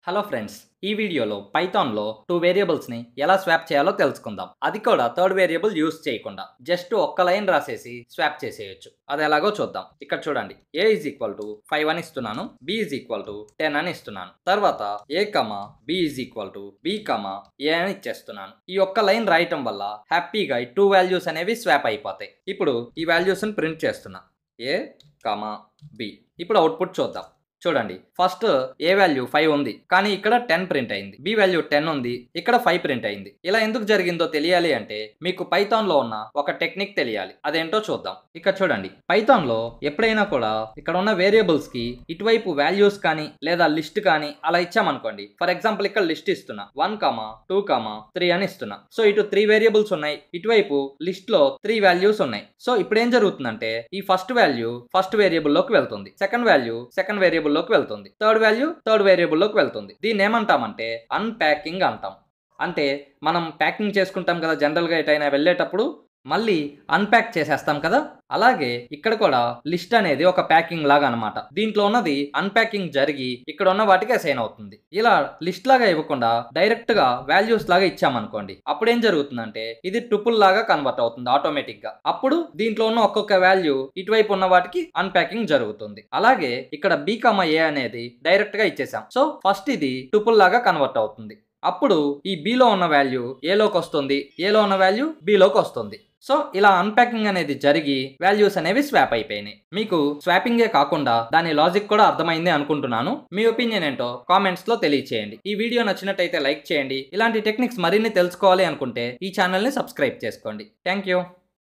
Hello friends, ఈ వీడియోలో పైథాన్లో 2 వేరియబుల్స్ని ఎలా స్వాప్ చేయాలో తెలుసుకుందాం. అది కూడా థర్డ్ వేరియబుల్ యూజ్ చేయకుండా జస్ట్ ఒక్క లైన్ రాసేసి స్వాప్ చేసేయచ్చు. అది ఎలాగో చూద్దాం. ఇక్కడ చూడండి, a ఈజ్ ఈక్వల్ టు 5 అని ఇస్తున్నాను, b ఈజ్ ఈక్వల్ టు 10 అని ఇస్తున్నాను. తర్వాత a b is equal to b a అని ఇచ్చేస్తున్నాను. ఈ ఒక్క లైన్ రాయటం వల్ల హ్యాపీగా ఈ 2 వాల్యూస్ అనేవి స్వాప్ అయిపోతాయి. ఇప్పుడు ఈ వాల్యూస్ని ప్రింట్ చేస్తున్నా, a b. ఇప్పుడు అవుట్పుట్ చూద్దాం. చూడండి, ఫస్ట్ ఏ వాల్యూ 5 ఉంది, కానీ ఇక్కడ 10 ప్రింట్ అయింది. బి వాల్యూ 10 ఉంది, ఇక్కడ 5 ప్రింట్ అయింది. ఇలా ఎందుకు జరిగిందో తెలియాలి అంటే మీకు పైథాన్ లో ఉన్న ఒక టెక్నిక్ తెలియాలి. అదేంటో చూద్దాం. ఇక్కడ చూడండి, పైథాన్ లో ఎప్పుడైనా కూడా ఇక్కడ ఉన్న వేరియబుల్స్ కి ఇటువైపు వాల్యూస్ కానీ లేదా లిస్ట్ కానీ అలా ఇచ్చామనుకోండి. ఫర్ ఎగ్జాంపుల్ ఇక్కడ లిస్ట్ ఇస్తున్నా, 1, 2, 3 అని ఇస్తున్నా. సో ఇటు 3 వేరియబుల్స్ ఉన్నాయి, ఇటువైపు లిస్ట్ లో 3 వాల్యూస్ ఉన్నాయి. సో ఇప్పుడు ఏం జరుగుతుందంటే ఈ ఫస్ట్ వాల్యూ ఫస్ట్ వేరియబుల్ లోకి వెళ్తుంది, సెకండ్ వాల్యూ సెకండ్ వేరియబుల్ లోకి వెళ్తుంది, థర్డ్ వాల్యూ థర్డ్ వేరియబుల్ లోకి వెళ్తుంది. దీన్ని ఏమంటామంటే అన్ప్యాకింగ్ అంటాం. అంటే మనం ప్యాకింగ్ చేసుకుంటాం కదా జనరల్ గా ఎటైనా వెళ్ళేటప్పుడు, మళ్ళీ అన్ప్యాక్ చేసేస్తాం కదా, అలాగే ఇక్కడ కూడా లిస్ట్ అనేది ఒక ప్యాకింగ్ లాగా అనమాట. దీంట్లో ఉన్నది అన్ప్యాకింగ్ జరిగి ఇక్కడ ఉన్న వాటికి అసైన్ అవుతుంది. ఇలా లిస్ట్ లాగా ఇవ్వకుండా డైరెక్ట్ గా వాల్యూస్ లాగా ఇచ్చామనుకోండి, అప్పుడు ఏం జరుగుతుందంటే ఇది ట్రిపుల్ లాగా కన్వర్ట్ అవుతుంది ఆటోమేటిక్ గా. అప్పుడు దీంట్లో ఉన్న ఒక్కొక్క వాల్యూ ఇటువైపు ఉన్న వాటికి అన్ప్యాకింగ్ జరుగుతుంది. అలాగే ఇక్కడ b, a అనేది డైరెక్ట్ గా ఇచ్చేసాం. సో ఫస్ట్ ఇది ట్రిపుల్ లాగా కన్వర్ట్ అవుతుంది. అప్పుడు ఈ బిలో ఉన్న వాల్యూ ఏలోకి వస్తుంది, ఏలో ఉన్న వాల్యూ బిలోకి వస్తుంది. సో ఇలా అన్ప్యాకింగ్ అనేది జరిగి వాల్యూస్ అనేవి స్వాప్ అయిపోయినాయి. మీకు స్వాపింగే కాకుండా దాని లాజిక్ కూడా అర్థమైంది అనుకుంటున్నాను. మీ ఒపీనియన్ ఏంటో కామెంట్స్ లో తెలియచేయండి. ఈ వీడియో నచ్చినట్టయితే లైక్ చేయండి. ఇలాంటి టెక్నిక్స్ మరిన్ని తెలుసుకోవాలి అనుకుంటే ఈ ఛానల్ ని సబ్స్క్రైబ్ చేసుకోండి. Thank you.